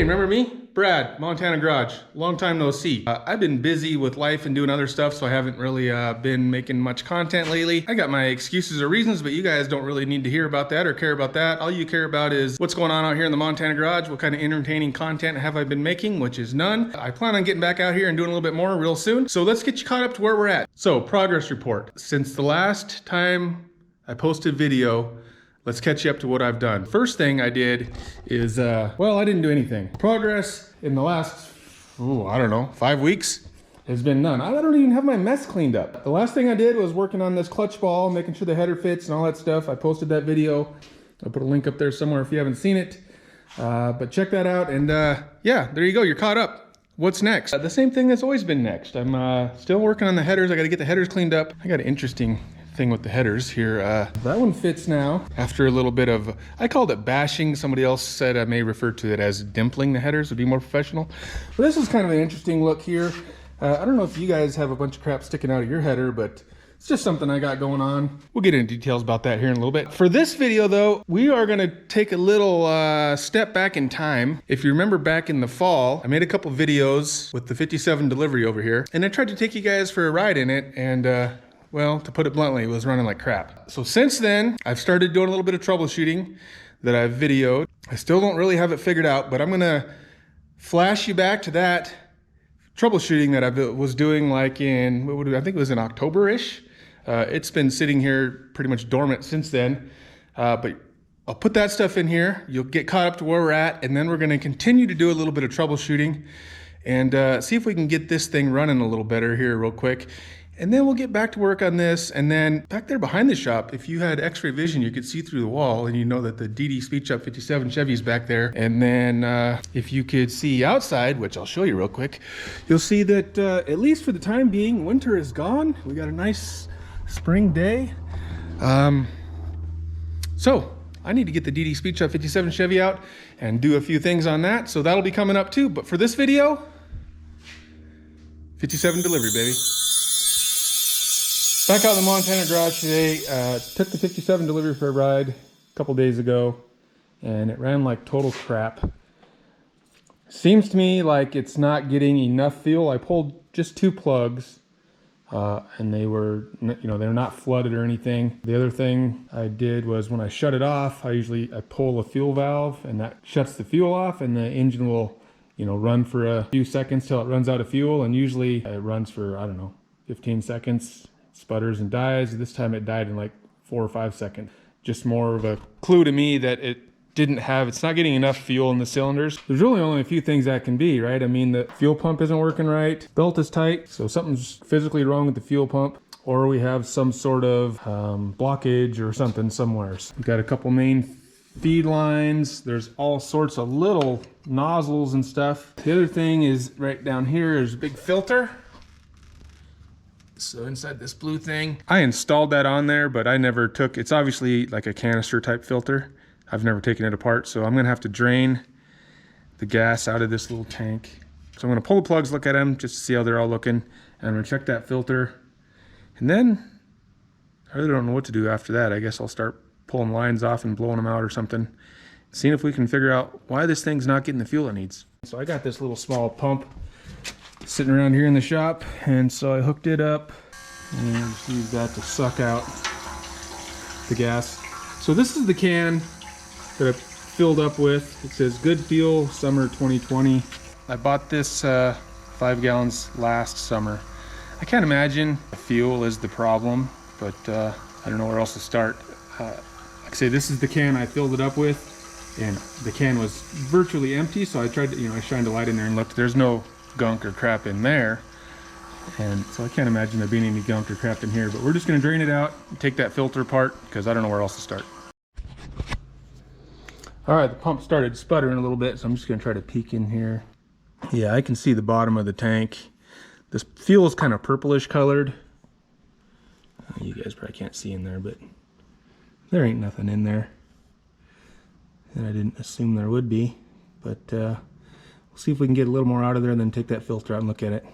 Hey, remember me? Brad, Montana Garage. Long time no see. I've been busy with life and doing other stuff, so I haven't really been making much content lately. I got my excuses or reasons, but you guys don't really need to hear about that or care about that. All you care about is what's going on out here in the Montana Garage, what kind of entertaining content have I been making, which is none. I plan on getting back out here and doing a little bit more real soon. So let's get you caught up to where we're at. So, progress report. Since the last time I posted video, let's catch you up to what I've done. First thing I did is, well, I didn't do anything. Progress in the last, I don't know, 5 weeks has been none. I don't even have my mess cleaned up. The last thing I did was working on this clutch ball, making sure the header fits and all that stuff. I posted that video. I'll put a link up there somewhere if you haven't seen it. But check that out. And yeah, there you go. You're caught up. What's next? The same thing that's always been next. I'm still working on the headers. I got to get the headers cleaned up. I got an interesting thing with the headers here. That one fits now after a little bit of, I called it bashing. Somebody else said I may refer to it as dimpling the headers, would be more professional. But this is kind of an interesting look here. I don't know if you guys have a bunch of crap sticking out of your header, but it's just something I got going on. We'll get into details about that here in a little bit. For this video though, we are gonna take a little step back in time. If you remember back in the fall, I made a couple videos with the 57 delivery over here, and I tried to take you guys for a ride in it, and well, to put it bluntly, it was running like crap. So since then, I've started doing a little bit of troubleshooting that I've videoed. I still don't really have it figured out, but I'm gonna flash you back to that troubleshooting that I was doing like in, I think it was in October-ish. It's been sitting here pretty much dormant since then, but I'll put that stuff in here. You'll get caught up to where we're at, and then we're gonna continue to do a little bit of troubleshooting and see if we can get this thing running a little better here real quick. And then we'll get back to work on this. And then back there behind the shop, if you had x-ray vision, you could see through the wall, and you know that the DD Speed Shop 57 Chevy's back there. And then if you could see outside, which I'll show you real quick, you'll see that at least for the time being, winter is gone. We got a nice spring day. So I need to get the DD Speed Shop 57 Chevy out and do a few things on that. So that'll be coming up too. But for this video, 57 delivery, baby. Back out in the Montana Garage today, took the 57 delivery for a ride a couple days ago, and it ran like total crap. Seems to me like it's not getting enough fuel. I pulled just 2 plugs, and they were, they're not flooded or anything. The other thing I did was when I shut it off, I pull a fuel valve, and that shuts the fuel off, and the engine will, run for a few seconds till it runs out of fuel, and usually it runs for, I don't know, 15 seconds. Sputters and dies. This time it died in like 4 or 5 seconds. Just more of a clue to me that it's not getting enough fuel in the cylinders. There's really only a few things that can be, right? I mean, the fuel pump isn't working right, belt is tight, so something's physically wrong with the fuel pump, or we have some sort of blockage or something somewhere. We've got a couple main feed lines. There's all sorts of little nozzles and stuff. The other thing is right down here, there's a big filter. So inside this blue thing, I installed that on there, but I never took, it's obviously like a canister type filter. I've never taken it apart, so I'm gonna have to drain the gas out of this little tank. So I'm gonna pull the plugs, look at them, just to see how they're all looking, and I'm gonna check that filter. And then, I really don't know what to do after that. I guess I'll start pulling lines off and blowing them out or something. Seeing if we can figure out why this thing's not getting the fuel it needs. So I got this little small pump sitting around here in the shop, and so I hooked it up and just use that to suck out the gas. So this is the can that I filled up with. It says good fuel summer 2020. I bought this 5 gallons last summer. I can't imagine fuel is the problem, but I don't know where else to start. Like I say, this is the can I filled it up with, and the can was virtually empty, so I tried to, I shined a light in there and looked. There's no gunk or crap in there, and so I can't imagine there being any gunk or crap in here, but we're just going to drain it out and take that filter apart because I don't know where else to start. All right, the pump started sputtering a little bit, so I'm just going to try to peek in here. Yeah, I can see the bottom of the tank. This fuel is kind of purplish colored. You guys probably can't see in there, but there ain't nothing in there, and I didn't assume there would be, but we'll see if we can get a little more out of there and then take that filter out and look at it.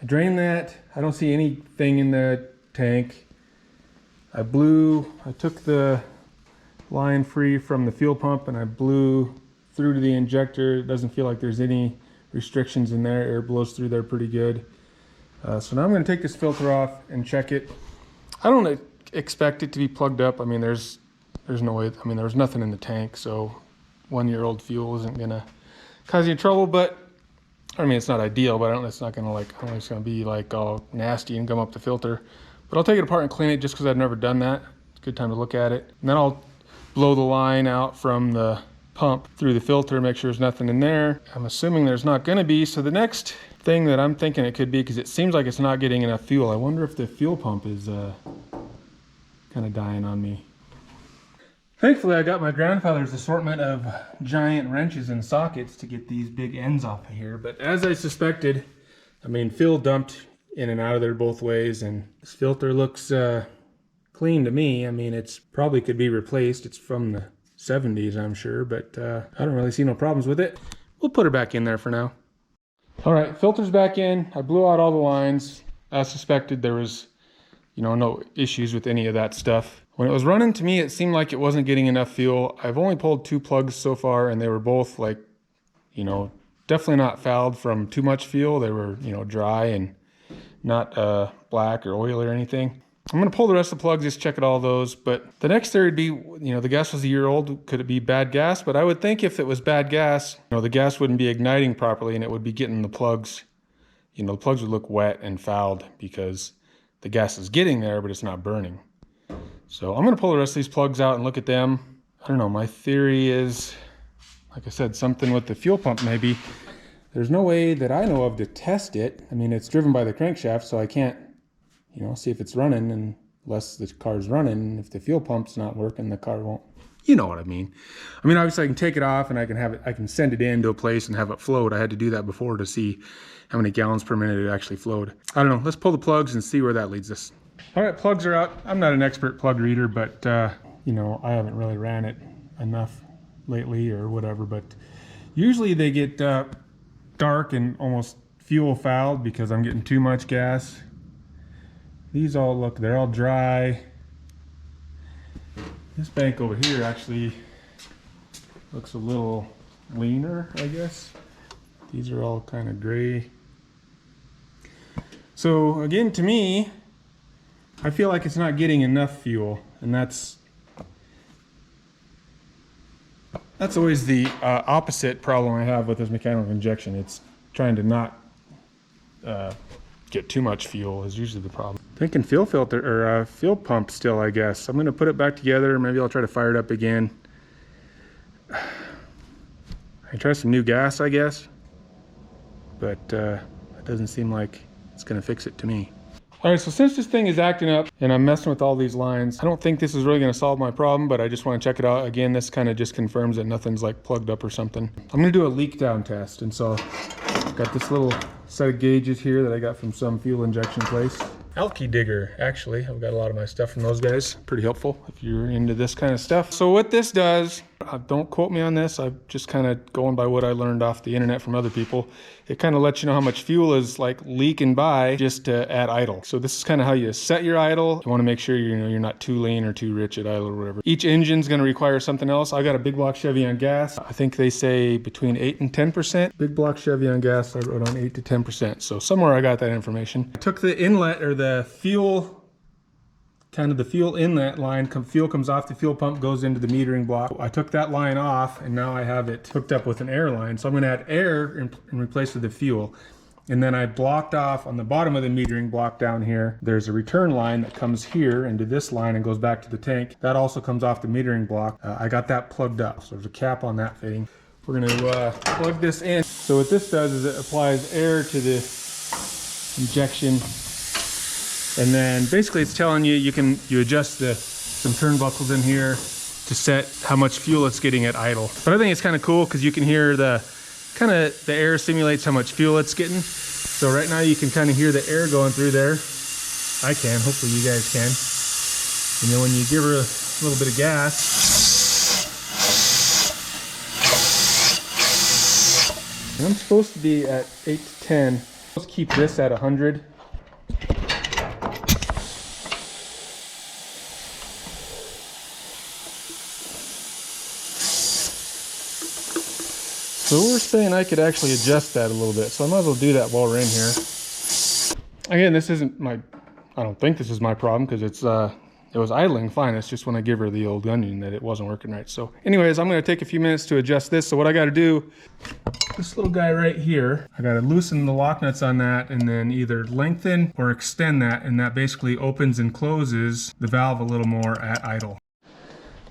I drained that. I don't see anything in the tank. I took the line free from the fuel pump, and I blew through to the injector. It doesn't feel like there's any restrictions in there. Air blows through there pretty good. So now I'm going to take this filter off and check it. I don't expect it to be plugged up. I mean, there's no way. I mean, there was nothing in the tank, so 1-year-old fuel isn't going to cause you trouble. But I mean, it's not ideal, but it's not going to, like, I don't think it's going to be like all nasty and gum up the filter. But I'll take it apart and clean it just because I've never done that. It's a good time to look at it. And then I'll blow the line out from the pump through the filter, make sure there's nothing in there. I'm assuming there's not going to be. So the next thing that I'm thinking it could be, because it seems like it's not getting enough fuel, I wonder if the fuel pump is kind of dying on me. Thankfully, I got my grandfather's assortment of giant wrenches and sockets to get these big ends off of here. But as I suspected, I mean, fuel dumped in and out of there both ways, and this filter looks clean to me. I mean, it's probably could be replaced. It's from the 70s, I'm sure, but I don't really see no problems with it. We'll put her back in there for now. All right, filter's back in. I blew out all the lines. As suspected, there was, you know, no issues with any of that stuff. When it was running, to me, it seemed like it wasn't getting enough fuel. I've only pulled 2 plugs so far, and they were both, like, you know, definitely not fouled from too much fuel. They were, you know, dry and not black or oily or anything. I'm going to pull the rest of the plugs, just check at all those. But the next theory would be, you know, the gas was a year old. Could it be bad gas? But I would think if it was bad gas, you know, the gas wouldn't be igniting properly, and it would be getting the plugs, you know, the plugs would look wet and fouled because the gas is getting there, but it's not burning. So I'm going to pull the rest of these plugs out and look at them. I don't know, my theory is, like I said, something with the fuel pump maybe. There's no way that I know of to test it. I mean, it's driven by the crankshaft, so I can't, you know, see if it's running unless the car's running. If the fuel pump's not working, the car won't. You know what I mean. I mean, obviously I can take it off and I can send it into a place and have it float. I had to do that before to see how many gallons per minute it actually flowed. I don't know, let's pull the plugs and see where that leads us. All right, plugs are out. I'm not an expert plug reader, but you know, I haven't really ran it enough lately or whatever, but usually they get dark and almost fuel fouled because I'm getting too much gas. These all look, they're all dry. This bank over here actually looks a little leaner, I guess. These are all kind of gray. So again, to me, I feel like it's not getting enough fuel, and that's always the opposite problem I have with this mechanical injection. It's trying to not get too much fuel is usually the problem. Thinking fuel filter or fuel pump still, I guess. I'm gonna put it back together. Maybe I'll try to fire it up again. I can try some new gas, I guess, but it doesn't seem like it's gonna fix it to me. All right, so since this thing is acting up and I'm messing with all these lines, I don't think this is really gonna solve my problem, but I just wanna check it out. Again, this kind of just confirms that nothing's like plugged up or something. I'm gonna do a leak down test. And so I've got this little set of gauges here that I got from some fuel injection place. Alky Digger, actually. I've got a lot of my stuff from those guys. Pretty helpful if you're into this kind of stuff. So what this does, don't quote me on this, I'm just kind of going by what I learned off the internet from other people. It kind of lets you know how much fuel is like leaking by just at idle. So this is kind of how you set your idle. You want to make sure you're not too lean or too rich at idle or whatever. Each engine's going to require something else. I got a big block Chevy on gas. I think they say between 8 and 10%. Big block Chevy on gas, I wrote on 8 to 10%. So somewhere I got that information. I took the inlet or the fuel, kind of the fuel inlet line, fuel comes off the fuel pump, goes into the metering block. I took that line off and now I have it hooked up with an air line. So I'm going to add air in replace of the fuel. And then I blocked off on the bottom of the metering block down here. There's a return line that comes here into this line and goes back to the tank. That also comes off the metering block. I got that plugged up. So there's a cap on that fitting. We're going to plug this in. So what this does is it applies air to the injection. And then basically it's telling you, you adjust some turnbuckles in here to set how much fuel it's getting at idle. But I think it's kind of cool because you can hear the air simulates how much fuel it's getting. So right now you can kind of hear the air going through there. I can, hopefully you guys can. And then when you give her a little bit of gas, and I'm supposed to be at 8 to 10. Let's keep this at 100. So we're saying I could actually adjust that a little bit, so I might as well do that while we're in here. Again, this isn't my, I don't think this is my problem, because it was idling fine. It's just when I give her the old onion that it wasn't working right. So anyways, I'm gonna take a few minutes to adjust this. So what I gotta do, this little guy right here, I gotta loosen the lock nuts on that and then either lengthen or extend that, and that basically opens and closes the valve a little more at idle.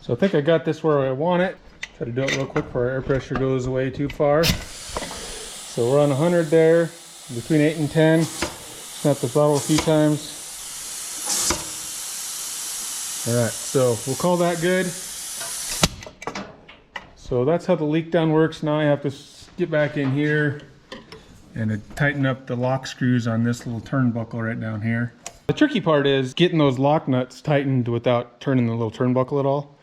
So I think I got this where I want it. Try to do it real quick before our air pressure goes away too far. So we're on 100 there, between 8 and 10. Snap the throttle a few times. All right, so we'll call that good. So that's how the leak down works. Now I have to get back in here and tighten up the lock screws on this little turnbuckle right down here. The tricky part is getting those lock nuts tightened without turning the little turnbuckle at all.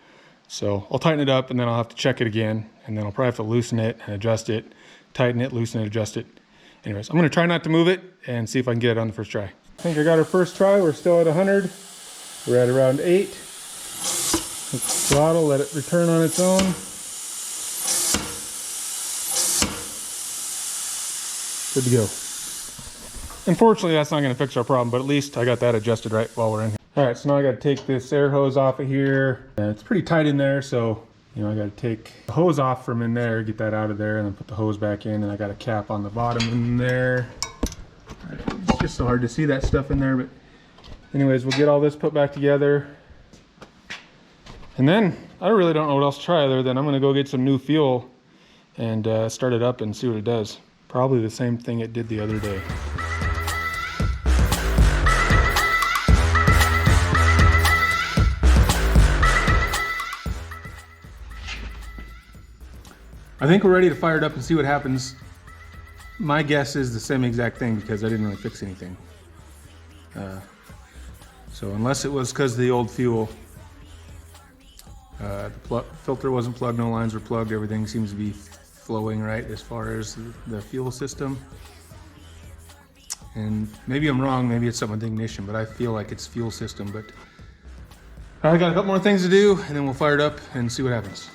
So I'll tighten it up and then I'll have to check it again, and then I'll probably have to loosen it and adjust it, tighten it, loosen it, adjust it. Anyways, I'm gonna try not to move it and see if I can get it on the first try. I think I got our first try. We're still at 100. We're at around 8. Throttle, let it return on its own. Good to go. Unfortunately, that's not going to fix our problem, but at least I got that adjusted right while we're in here. All right, so now I got to take this air hose off of here. It's pretty tight in there, so I got to take the hose off from in there, get that out of there, and then put the hose back in. And I got a cap on the bottom in there. It's just so hard to see that stuff in there, but anyways, we'll get all this put back together. And then I really don't know what else to try other than I'm going to go get some new fuel and start it up and see what it does. Probably the same thing it did the other day. I think we're ready to fire it up and see what happens. My guess is the same exact thing because I didn't really fix anything. So unless it was because of the old fuel, the filter wasn't plugged, no lines were plugged, everything seems to be flowing right as far as the fuel system. And maybe I'm wrong, maybe it's something with the ignition, but I feel like it's fuel system. But I got a couple more things to do and then we'll fire it up and see what happens.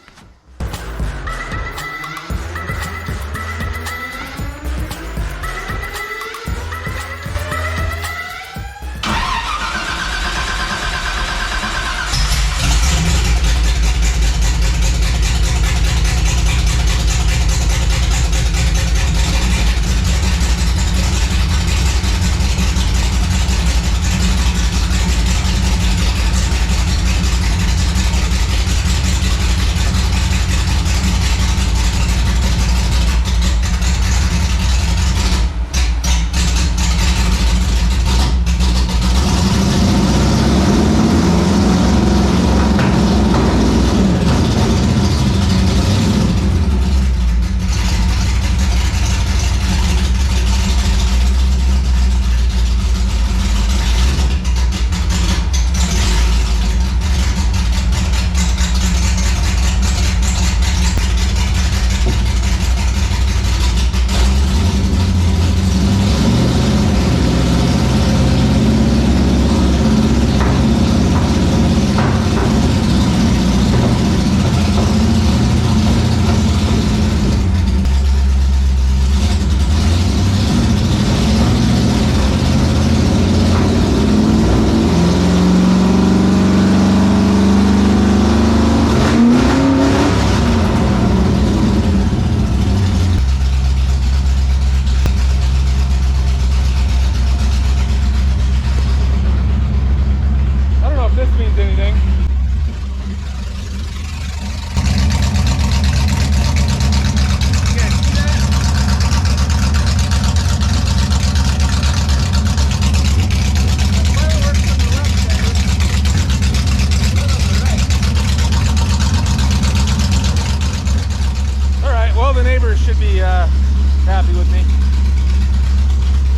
Should be happy with me.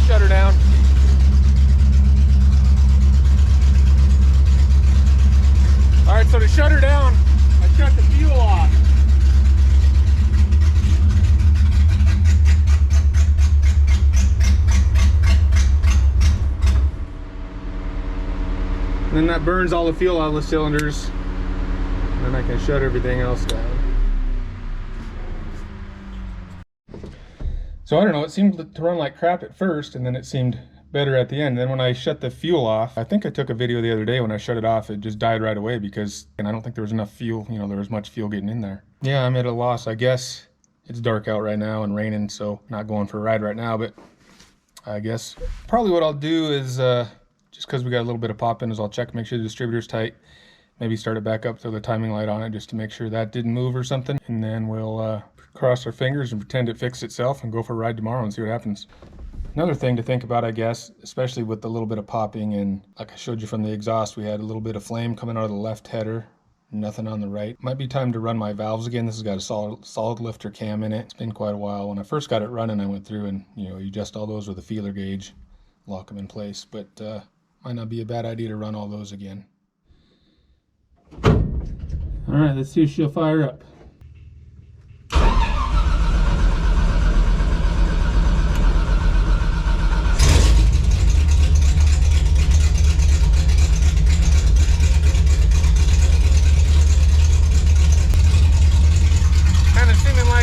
Shut her down. All right, so to shut her down, I shut the fuel off. And then that burns all the fuel out of the cylinders. And then I can shut everything else down. So I don't know, it seemed to run like crap at first, and then it seemed better at the end. Then when I shut the fuel off, I think I took a video the other day when I shut it off, it just died right away because, and I don't think there was enough fuel, you know, there was much fuel getting in there. Yeah, I'm at a loss. I guess it's dark out right now and raining, so not going for a ride right now, but I guess probably what I'll do is, just because we got a little bit of pop in, is I'll check, make sure the distributor's tight, maybe start it back up, throw the timing light on it just to make sure that didn't move or something, and then we'll cross our fingers and pretend it fixed itself and go for a ride tomorrow and see what happens. Another thing to think about, I guess, especially with the little bit of popping, and like I showed you from the exhaust, we had a little bit of flame coming out of the left header, nothing on the right. Might be time to run my valves again. This has got a solid lifter cam in it. It's been quite a while. When I first got it running, I went through and, you know, you adjust all those with a feeler gauge, lock them in place, but might not be a bad idea to run all those again. All right, let's see if she'll fire up.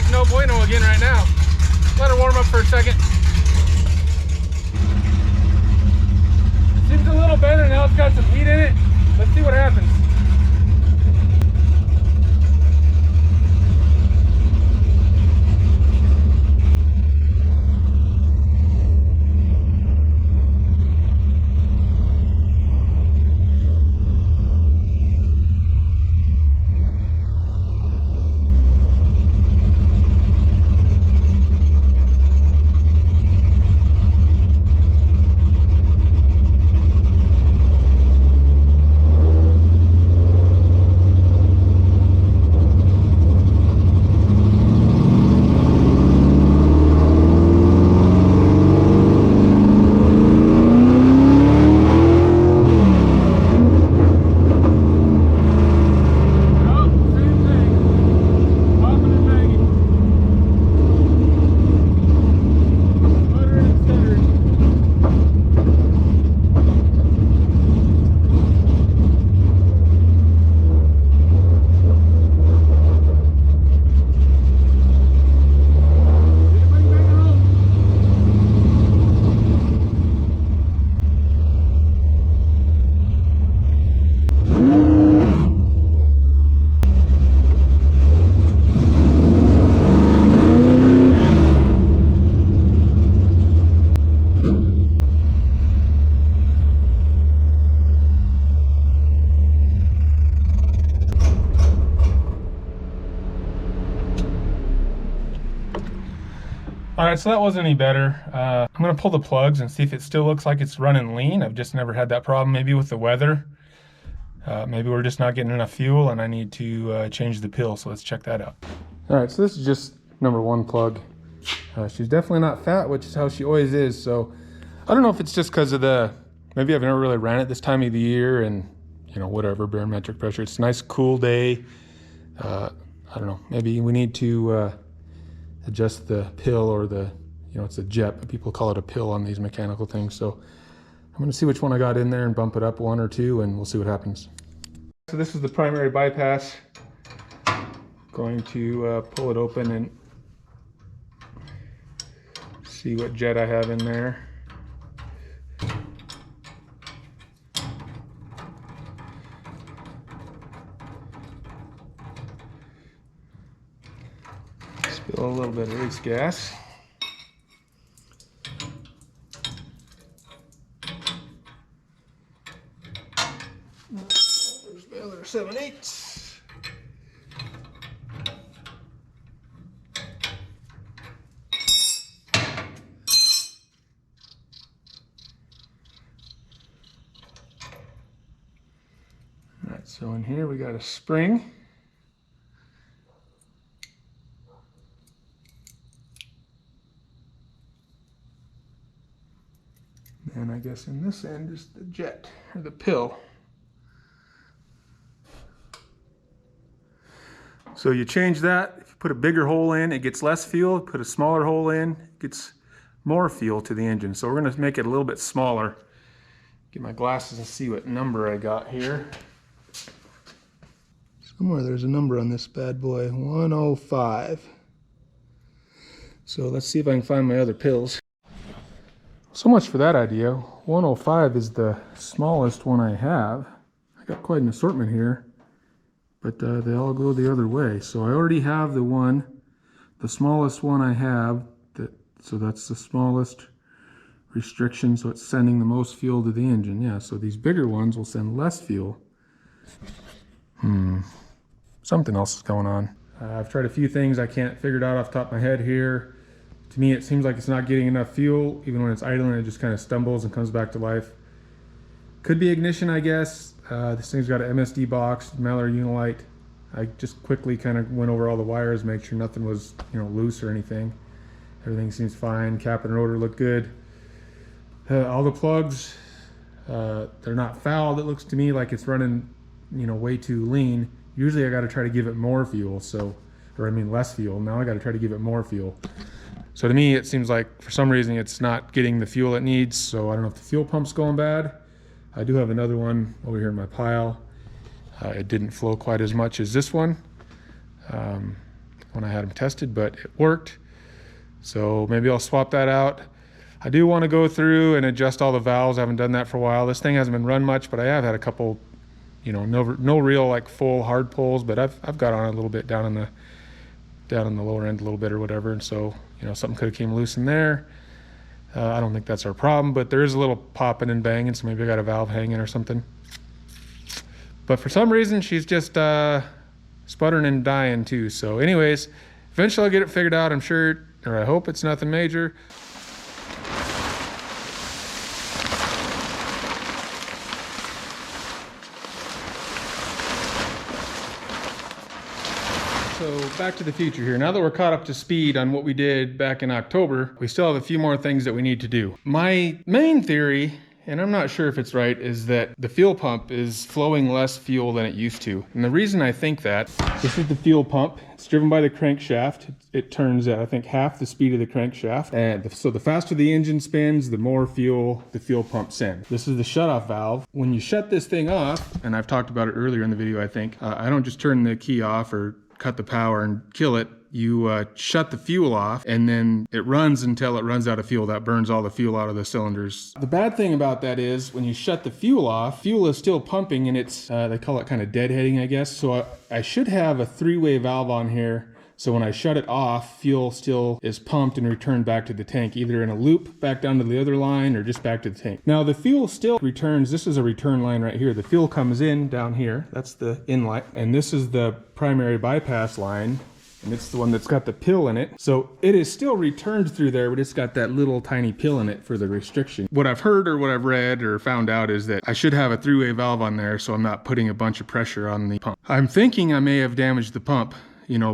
No bueno again right now. Let her warm up for a second. Seems a little better now. It's got some heat in it. Let's see what happens. All right, so that wasn't any better. I'm gonna pull the plugs and see if it still looks like it's running lean. I've just never had that problem, maybe with the weather. Maybe we're just not getting enough fuel and I need to change the pill, so let's check that out. All right, so this is just number one plug. She's definitely not fat, which is how she always is, so I don't know if it's just because of maybe I've never really ran it this time of the year and, you know, whatever, barometric pressure. It's a nice cool day. I don't know, maybe we need to adjust the pill or it's a jet, but people call it a pill on these mechanical things. So I'm gonna see which one I got in there and bump it up one or two and we'll see what happens. So this is the primary bypass. Going to pull it open and see what jet I have in there. Spill a little bit of race gas. There's baler 7/8. All right, so in here we got a spring. And I guess in this end is the jet, or the pill. So you change that. If you put a bigger hole in, it gets less fuel. Put a smaller hole in, it gets more fuel to the engine. So we're gonna make it a little bit smaller. Get my glasses and see what number I got here. Somewhere there's a number on this bad boy, 105. So let's see if I can find my other pills. So much for that idea. 105 is the smallest one I have. I got quite an assortment here, but they all go the other way. So I already have the smallest one I have, so that's the smallest restriction, so it's sending the most fuel to the engine. Yeah, so these bigger ones will send less fuel. Something else is going on. I've tried a few things I can't figure it out off the top of my head here. To me, it seems like it's not getting enough fuel. Even when it's idling, it just kind of stumbles and comes back to life. Could be ignition, I guess. This thing's got an MSD box, Mallard Unilite. I just quickly kind of went over all the wires, make sure nothing was, loose or anything. Everything seems fine. Cap and rotor look good. All the plugs, they're not fouled. It looks to me like it's running, way too lean. Usually I got to try to give it more fuel, less fuel. Now I got to try to give it more fuel. So to me, it seems like for some reason it's not getting the fuel it needs. So I don't know if the fuel pump's going bad. I do have another one over here in my pile. It didn't flow quite as much as this one when I had them tested, but it worked. So maybe I'll swap that out. I do want to go through and adjust all the valves. I haven't done that for a while. This thing hasn't been run much, but I have had a couple, no real like full hard pulls, but I've got on a little bit down in the lower end a little bit or whatever. And so, something could have came loose in there. I don't think that's our problem, but there is a little popping and banging, so maybe I got a valve hanging or something. But for some reason, she's just sputtering and dying too. So anyways, eventually I'll get it figured out, I'm sure, or I hope it's nothing major. So back to the future here. Now that we're caught up to speed on what we did back in October, we still have a few more things that we need to do. My main theory, and I'm not sure if it's right, is that the fuel pump is flowing less fuel than it used to. And the reason I think that, this is the fuel pump. It's driven by the crankshaft. It turns at, I think, half the speed of the crankshaft. And so the faster the engine spins, the more fuel the fuel pump sends. This is the shutoff valve. When you shut this thing off, and I've talked about it earlier in the video, I think, I don't just turn the key off or cut the power and kill it. You shut the fuel off, and then it runs until it runs out of fuel. That burns all the fuel out of the cylinders. The bad thing about that is when you shut the fuel off, fuel is still pumping, and it's, they call it kind of deadheading, I guess. So I should have a three-way valve on here. So when I shut it off, fuel still is pumped and returned back to the tank, either in a loop back down to the other line or just back to the tank. Now the fuel still returns. This is a return line right here. The fuel comes in down here. That's the inlet. And this is the primary bypass line. And it's the one that's got the pill in it. So it is still returned through there, but it's got that little tiny pill in it for the restriction. What I've heard or what I've read or found out is that I should have a three-way valve on there so I'm not putting a bunch of pressure on the pump. I'm thinking I may have damaged the pump,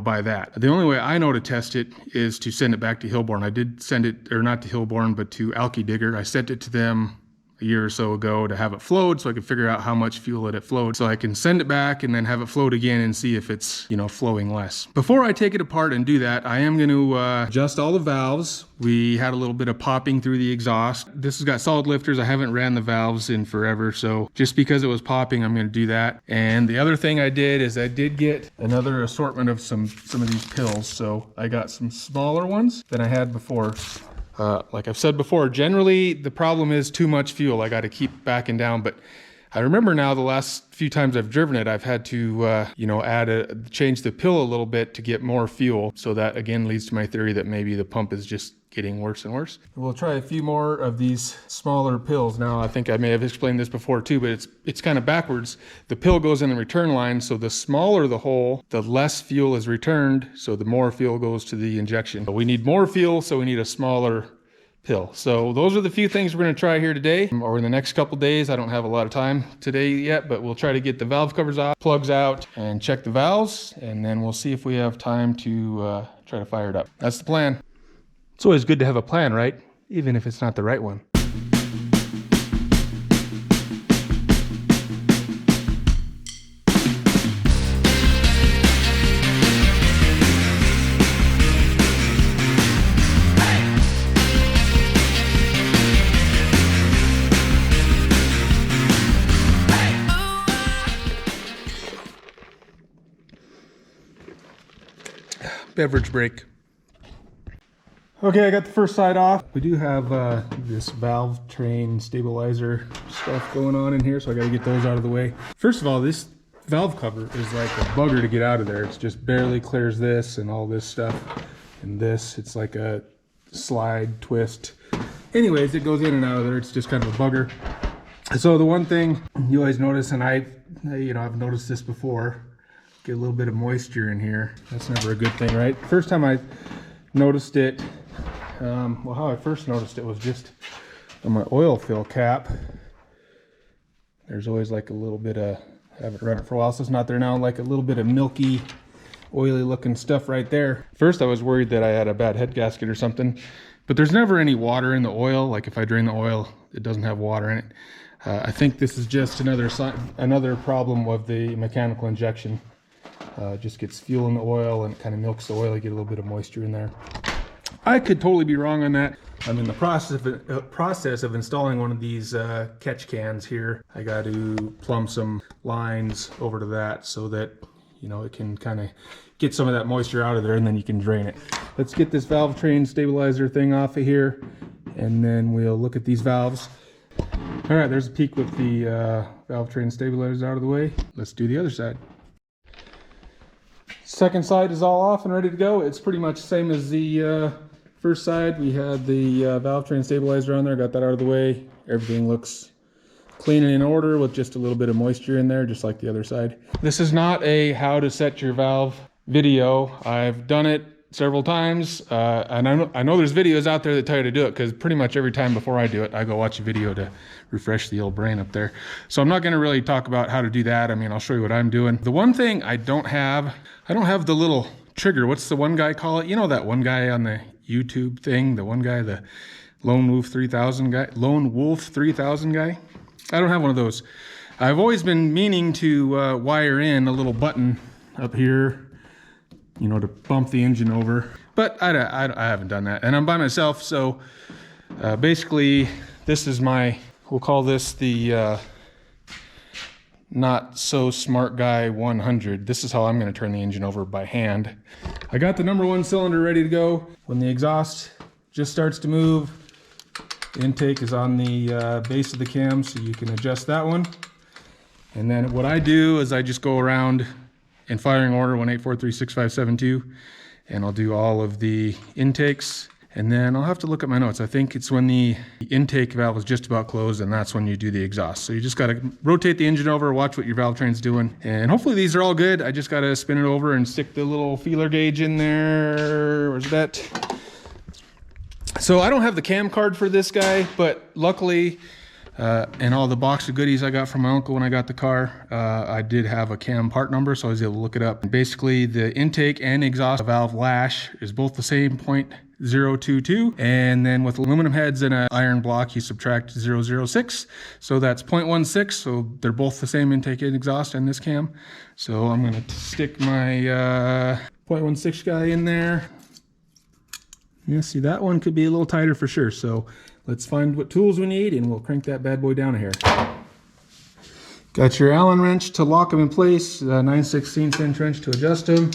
by that. The only way I know to test it is to send it back to Hilborn. I did send it, or not to Hilborn, but to Alky Digger. I sent it to them a year or so ago to have it flowed so I could figure out how much fuel it flowed. So I can send it back and then have it float again and see if it's, flowing less. Before I take it apart and do that, I am going to adjust all the valves. We had a little bit of popping through the exhaust. This has got solid lifters. I haven't ran the valves in forever, so just because it was popping, I'm going to do that. And the other thing I did is I did get another assortment of some of these pills. So I got some smaller ones than I had before. Like I've said before, generally the problem is too much fuel. I got to keep backing down, but I remember now the last few times I've driven it, I've had to, change the pill a little bit to get more fuel. So that again leads to my theory that maybe the pump is just getting worse and worse. We'll try a few more of these smaller pills. Now, I think I may have explained this before too, but it's kind of backwards. The pill goes in the return line, so the smaller the hole, the less fuel is returned, so the more fuel goes to the injection. But we need more fuel, so we need a smaller pill. So those are the few things we're going to try here today, or in the next couple days. I don't have a lot of time today yet, but we'll try to get the valve covers off, plugs out, and check the valves, and then we'll see if we have time to try to fire it up. That's the plan. It's always good to have a plan, right? Even if it's not the right one. Beverage break. Okay, I got the first side off. We do have this valve train stabilizer stuff going on in here, so I gotta get those out of the way. First of all, this valve cover is like a bugger to get out of there. It's just barely clears this and all this stuff. And this, it's like a slide twist. Anyways, it goes in and out of there. It's just kind of a bugger. So the one thing you always notice, and I've noticed this before, get a little bit of moisture in here. That's never a good thing, right? First time I noticed it, well, how I first noticed it was just on my oil fill cap. There's always like a little bit of, I haven't run it for a while, so it's not there now, like a little bit of milky, oily looking stuff right there. First I was worried that I had a bad head gasket or something, but there's never any water in the oil. Like if I drain the oil, it doesn't have water in it. I think this is just another problem of the mechanical injection. It just gets fuel in the oil and it kind of milks the oil. You get a little bit of moisture in there. I could totally be wrong on that. I'm in the process of installing one of these catch cans here. I got to plumb some lines over to that so that, you know, it can kind of get some of that moisture out of there and then you can drain it. Let's get this valve train stabilizer thing off of here and then we'll look at these valves. All right, there's a peek with the valve train stabilizers out of the way. Let's do the other side. Second side is all off and ready to go. It's pretty much the same as the first side. We had the valve train stabilizer on there, got that out of the way. Everything looks clean and in order with just a little bit of moisture in there, just like the other side. This is not a how to set your valve video. I've done it several times, and I know there's videos out there that tell you to do it, because pretty much every time before I do it, I go watch a video to refresh the old brain up there. So I'm not going to really talk about how to do that. I mean, I'll show you what I'm doing. The one thing I don't have the little trigger. What's the one guy call it? You know that one guy on the YouTube thing, the one guy, the Lone Wolf 3000 guy? Lone Wolf 3000 guy? I don't have one of those. I've always been meaning to wire in a little button up here, you know, to bump the engine over, but I haven't done that, and I'm by myself. So basically this is my, we'll call this the not so smart guy 100. This is how I'm going to turn the engine over by hand. I got the #1 cylinder ready to go. When the exhaust just starts to move, the intake is on the base of the cam, so you can adjust that one. And then what I do is I just go around in firing order, 1, 8, 4, 3, 6, 5, 7, 2, and I'll do all of the intakes. And then I'll have to look at my notes. I think it's when the intake valve is just about closed, and that's when you do the exhaust. So you just got to rotate the engine over, watch what your valve train's doing, and hopefully these are all good. I just got to spin it over and stick the little feeler gauge in there. Where's that? So I don't have the cam card for this guy, but luckily, and all the box of goodies I got from my uncle when I got the car, I did have a cam part number, so I was able to look it up. And basically, the intake and exhaust valve lash is both the same 0.022, and then with aluminum heads and an iron block, you subtract 0.006, so that's 0.16. So they're both the same intake and exhaust in this cam. So I'm gonna stick my 0.16 guy in there. Yeah, see, that one could be a little tighter for sure. So let's find what tools we need and we'll crank that bad boy down here. Got your Allen wrench to lock them in place, 9/16 inch wrench to adjust them.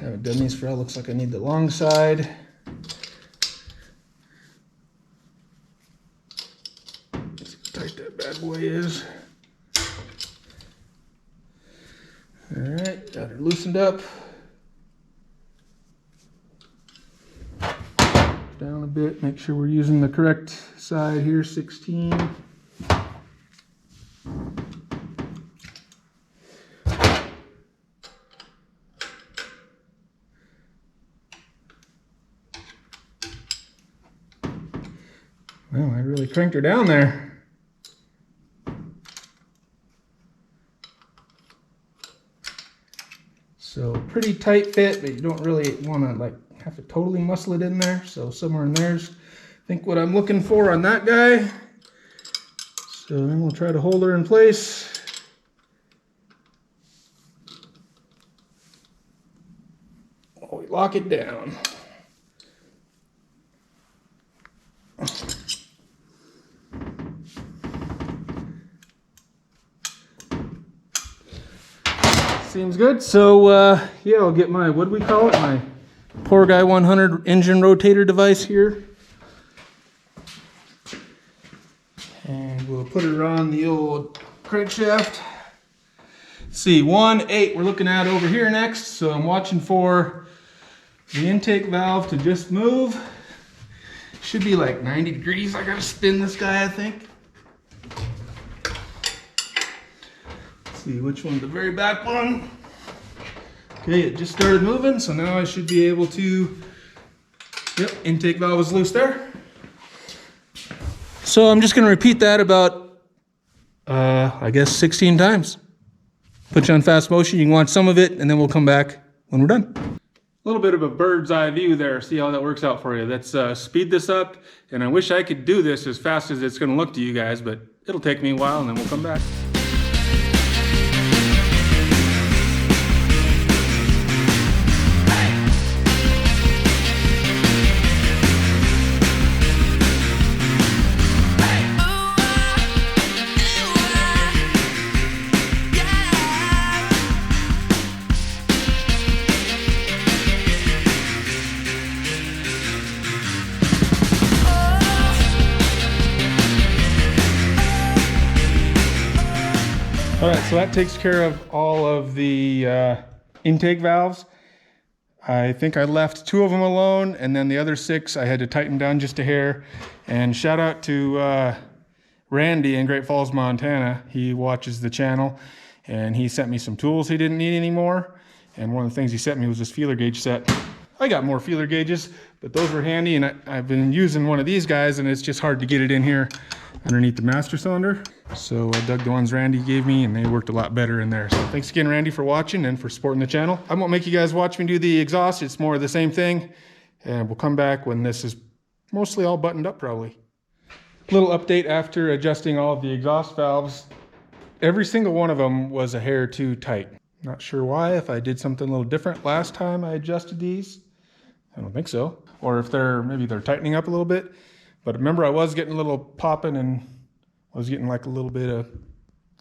Haven't done these for a while. Looks like I need the long side. Let's see how tight that bad boy is. All right, got her loosened up. Down a bit, make sure we're using the correct side here, 16. Well, I really cranked her down there. So pretty tight fit, but you don't really want to like have to totally muscle it in there. So somewhere in there's, I think, what I'm looking for on that guy. So then we'll try to hold her in place. Oh, we lock it down. Seems good. So yeah, I'll get my, what do we call it? My Poor Guy 100 engine rotator device here. And we'll put it on the old crankshaft. See, 1.8 we're looking at over here next. So I'm watching for the intake valve to just move. Should be like 90 degrees. I gotta spin this guy, I think. Let's see which one's the very back one. Okay, it just started moving, so now I should be able to, yep, intake valve is loose there. So I'm just gonna repeat that about, I guess 16 times. Put you on fast motion, you can watch some of it, and then we'll come back when we're done. A little bit of a bird's eye view there, see how that works out for you. Let's speed this up, and I wish I could do this as fast as it's gonna look to you guys, but it'll take me a while, and then we'll come back. All right, so that takes care of all of the intake valves. I think I left 2 of them alone, and then the other 6 I had to tighten down just a hair. And shout out to Randy in Great Falls, Montana. He watches the channel, and he sent me some tools he didn't need anymore. And one of the things he sent me was this feeler gauge set. I got more feeler gauges, but those were handy, and I've been using one of these guys, and it's just hard to get it in here underneath the master cylinder. So I dug the ones Randy gave me, and they worked a lot better in there. So thanks again, Randy, for watching and for supporting the channel. I won't make you guys watch me do the exhaust. It's more of the same thing. And we'll come back when this is mostly all buttoned up, probably. Little update after adjusting all of the exhaust valves. Every single one of them was a hair too tight. Not sure why, if I did something a little different last time I adjusted these. I don't think so. Or if maybe they're tightening up a little bit. But remember, I was getting a little popping, and I was getting like a little bit of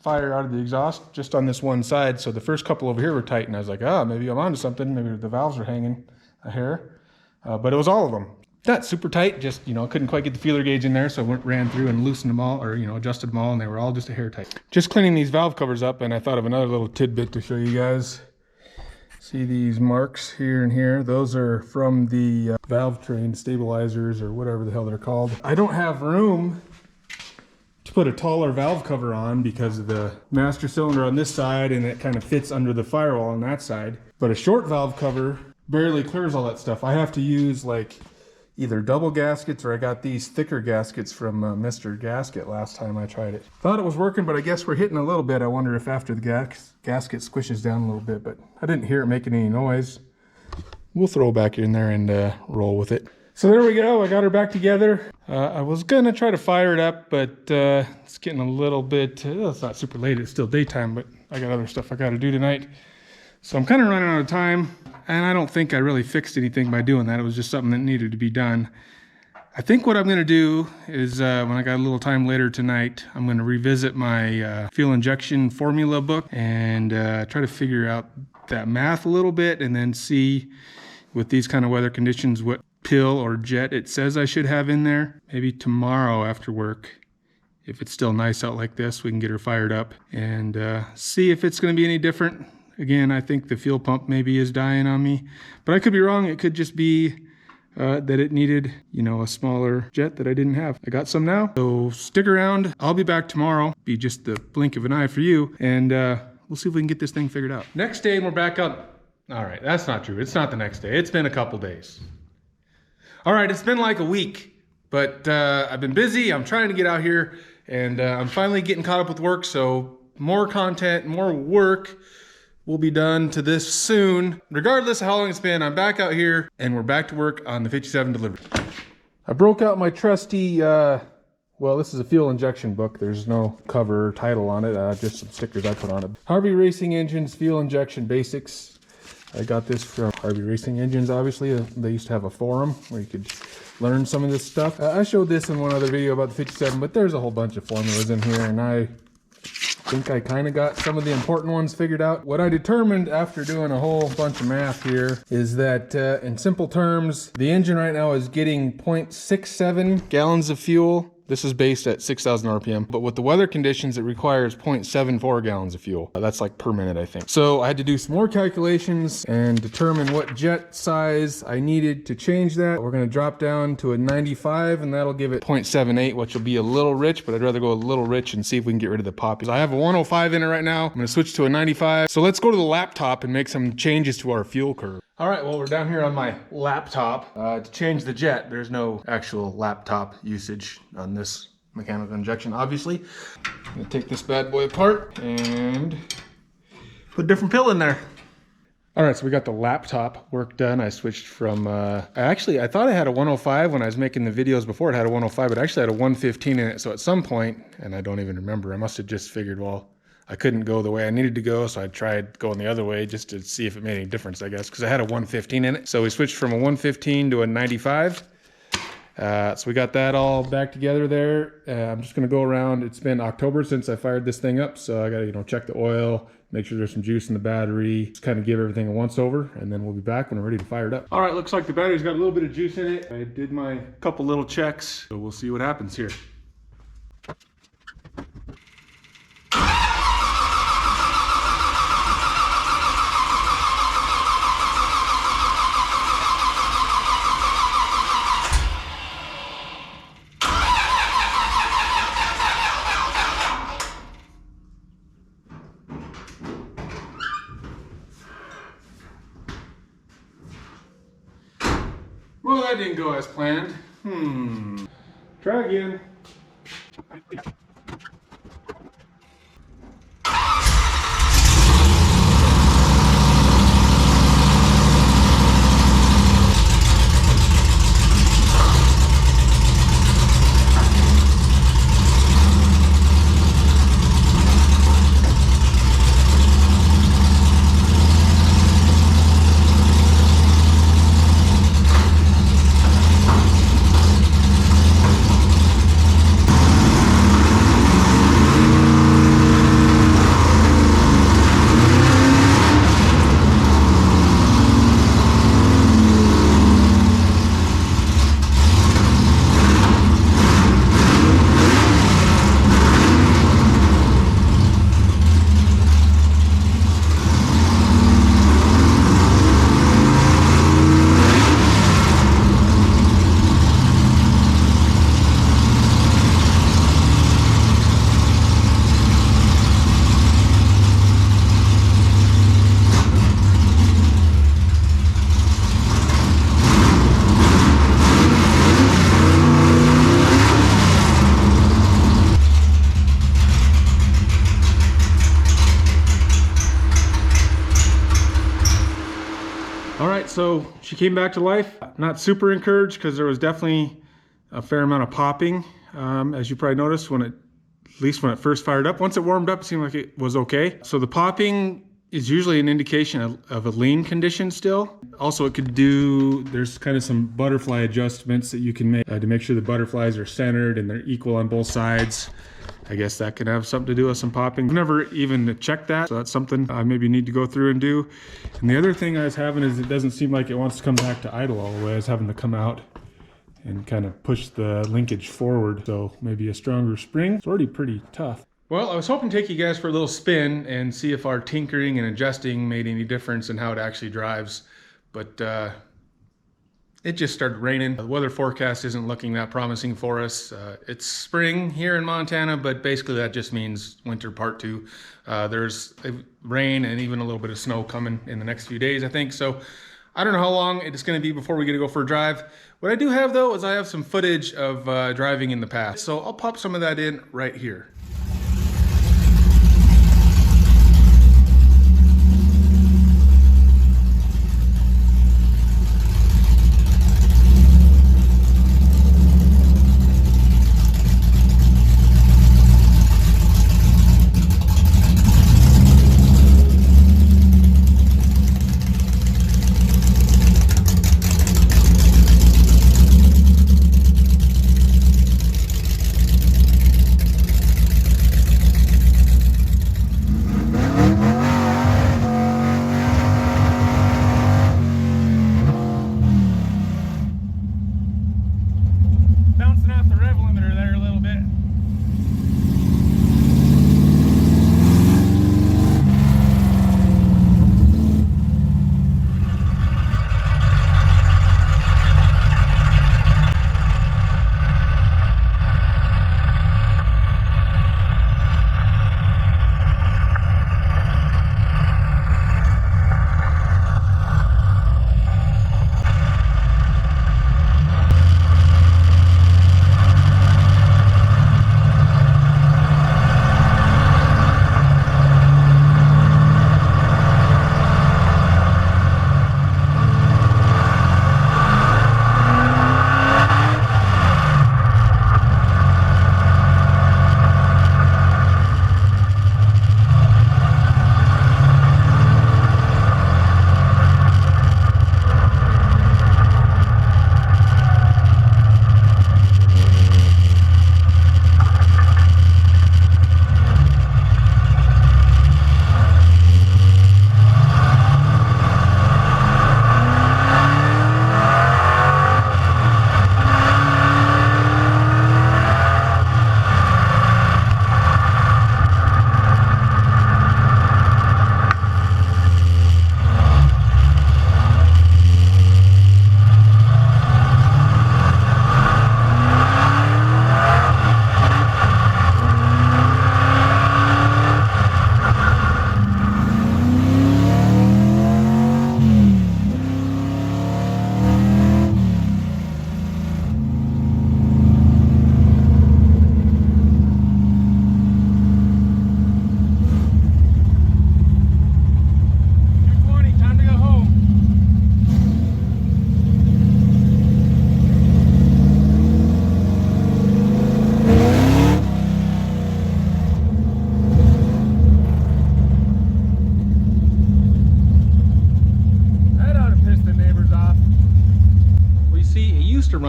fire out of the exhaust just on this one side. So the first couple over here were tight, and I was like, maybe I'm onto something. Maybe the valves are hanging a hair. But it was all of them. Not super tight, just, couldn't quite get the feeler gauge in there. So I ran through and loosened them all, or, adjusted them all, and they were all just a hair tight. Just cleaning these valve covers up, and I thought of another little tidbit to show you guys. See these marks here and here? Those are from the valve train stabilizers, or whatever the hell they're called. I don't have room to put a taller valve cover on because of the master cylinder on this side, and it kind of fits under the firewall on that side. But a short valve cover barely clears all that stuff. I have to use like either double gaskets, or I got these thicker gaskets from Mr. Gasket last time I tried it. Thought it was working, but I guess we're hitting a little bit. I wonder if after the gasket squishes down a little bit, but I didn't hear it making any noise. We'll throw it back in there and roll with it. So there we go, I got her back together. I was gonna try to fire it up, but it's getting a little bit, it's not super late, it's still daytime, but I got other stuff I gotta do tonight. So I'm kind of running out of time, and I don't think I really fixed anything by doing that. It was just something that needed to be done. I think what I'm gonna do is, when I got a little time later tonight, I'm gonna revisit my fuel injection formula book and try to figure out that math a little bit, and then see with these kind of weather conditions what pill or jet it says I should have in there. Maybe tomorrow after work, if it's still nice out like this, we can get her fired up and see if it's gonna be any different. Again, I think the fuel pump maybe is dying on me, but I could be wrong. It could just be that it needed, a smaller jet that I didn't have. I got some now, so stick around. I'll be back tomorrow. Be just the blink of an eye for you, and we'll see if we can get this thing figured out. Next day, and we're back up. All right, that's not true. It's not the next day. It's been a couple days. All right, it's been like a week, but I've been busy. I'm trying to get out here, and I'm finally getting caught up with work, so more content, more work will be done to this soon. Regardless of how long it's been, I'm back out here, and we're back to work on the 57 delivery. I broke out my trusty, well, this is a fuel injection book. There's no cover or title on it, just some stickers I put on it. Harvey Racing Engines Fuel Injection Basics. I got this from Harvey Racing Engines, obviously. They used to have a forum where you could learn some of this stuff. I showed this in one other video about the 57, but there's a whole bunch of formulas in here, and I I think I kind of got some of the important ones figured out. What I determined after doing a whole bunch of math here is that in simple terms, the engine right now is getting 0.67 gallons of fuel. This is based at 6,000 RPM, but with the weather conditions, it requires 0.74 gallons of fuel. That's like per minute, I think. So I had to do some more calculations and determine what jet size I needed to change that. We're gonna drop down to a 95, and that'll give it 0.78, which will be a little rich, but I'd rather go a little rich and see if we can get rid of the poppy. So I have a 105 in it right now. I'm gonna switch to a 95. So let's go to the laptop and make some changes to our fuel curve. All right, well, we're down here on my laptop. To change the jet, there's no actual laptop usage on this mechanical injection, obviously. I'm gonna take this bad boy apart and put a different pill in there. All right, so we got the laptop work done. I switched from, I thought I had a 105 when I was making the videos before. It had a 105, but I actually had a 115 in it. So at some point, and I don't even remember, I must have just figured, well, I couldn't go the way I needed to go, so I tried going the other way just to see if it made any difference, I guess, because I had a 115 in it. So we switched from a 115 to a 95. So we got that all back together there. I'm just gonna go around. It's been October since I fired this thing up, so I gotta, check the oil, make sure there's some juice in the battery, just kind of give everything a once over, and then we'll be back when we're ready to fire it up. All right, looks like the battery's got a little bit of juice in it. I did my couple little checks, so we'll see what happens here. Well, that didn't go as planned. Try again. All right, so she came back to life. Not super encouraged because there was definitely a fair amount of popping, as you probably noticed at least when it first fired up. Once it warmed up, it seemed like it was okay. So the popping is usually an indication of a lean condition still. Also, there's kind of some butterfly adjustments that you can make to make sure the butterflies are centered and they're equal on both sides. I guess that could have something to do with some popping. I've never even checked that, so that's something I maybe need to go through and do. And the other thing I was having is it doesn't seem like it wants to come back to idle all the way. I was having to come out and kind of push the linkage forward. So maybe a stronger spring. It's already pretty tough. Well, I was hoping to take you guys for a little spin and see if our tinkering and adjusting made any difference in how it actually drives. But it just started raining. The weather forecast isn't looking that promising for us. It's spring here in Montana, but basically that just means winter part 2. There's rain and even a little bit of snow coming in the next few days, I think. So I don't know how long it's gonna be before we get to go for a drive. What I do have though is I have some footage of driving in the past. So I'll pop some of that in right here.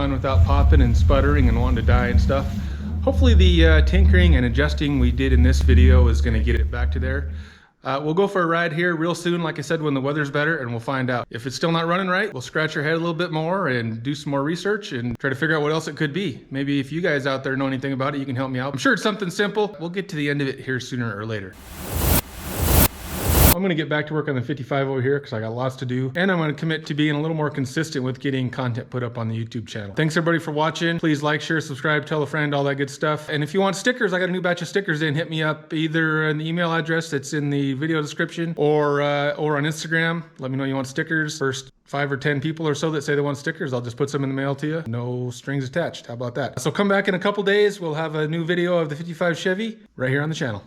run without popping and sputtering and wanting to die and stuff. Hopefully the tinkering and adjusting we did in this video is going to get it back to there. We'll go for a ride here real soon, like I said, when the weather's better, and we'll find out. If it's still not running right, we'll scratch our head a little bit more and do some more research and try to figure out what else it could be. Maybe if you guys out there know anything about it, you can help me out. I'm sure it's something simple. We'll get to the end of it here sooner or later. I'm gonna get back to work on the 55 over here because I got lots to do. And I'm gonna commit to being a little more consistent with getting content put up on the YouTube channel. Thanks everybody for watching. Please like, share, subscribe, tell a friend, all that good stuff. And if you want stickers, I got a new batch of stickers in. Hit me up either in the email address that's in the video description or on Instagram. Let me know you want stickers. First 5 or 10 people or so that say they want stickers, I'll just put some in the mail to you. No strings attached. How about that? So come back in a couple days. We'll have a new video of the 55 Chevy right here on the channel.